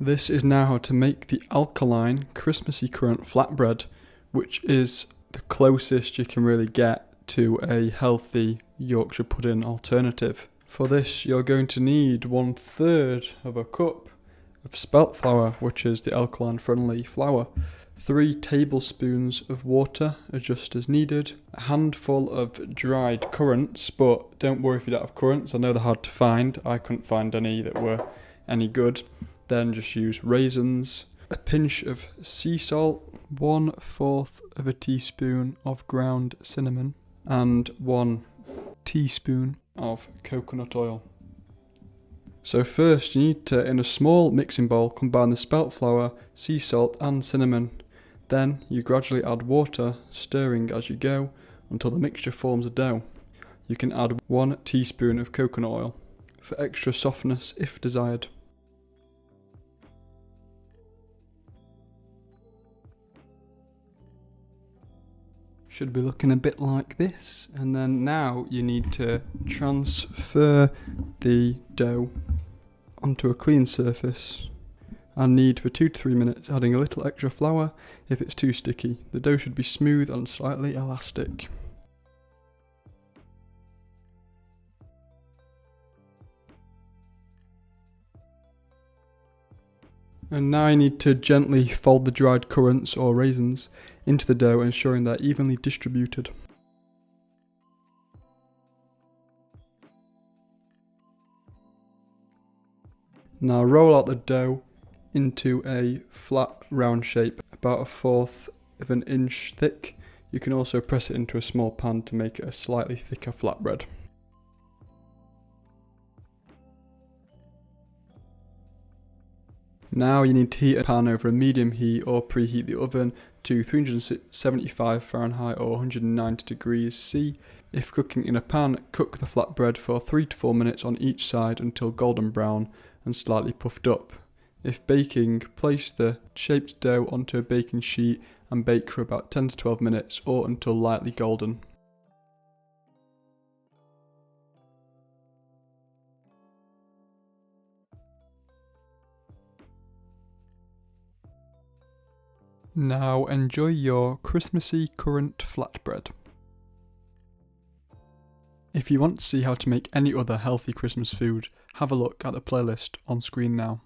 This is now how to make the Alkaline Christmassy Currant Flatbread, which is the closest you can really get to a healthy Yorkshire pudding alternative. For this you're going to need 1/3 of a cup of spelt flour, which is the alkaline friendly flour, 3 tablespoons of water just as needed, a handful of dried currants, but don't worry if you don't have currants, I know they're hard to find, I couldn't find any that were any good. Then just use raisins, a pinch of sea salt, 1/4 of a teaspoon of ground cinnamon, and 1 teaspoon of coconut oil. So first you need to, in a small mixing bowl, combine the spelt flour, sea salt and cinnamon. Then you gradually add water, stirring as you go until the mixture forms a dough. You can add 1 teaspoon of coconut oil for extra softness if desired. Should be looking a bit like this, and then now you need to transfer the dough onto a clean surface and knead for 2 to 3 minutes, adding a little extra flour if it's too sticky. The dough should be smooth and slightly elastic. And now you need to gently fold the dried currants or raisins into the dough, ensuring they're evenly distributed. Now roll out the dough into a flat round shape about 1/4 of an inch thick. You can also press it into a small pan to make it a slightly thicker flatbread. Now you need to heat a pan over a medium heat or preheat the oven to 375 Fahrenheit or 190 degrees C. If cooking in a pan, cook the flatbread for 3 to 4 minutes on each side until golden brown and slightly puffed up. If baking, place the shaped dough onto a baking sheet and bake for about 10 to 12 minutes or until lightly golden. Now enjoy your Christmassy currant flatbread. If you want to see how to make any other healthy Christmas food, have a look at the playlist on screen now.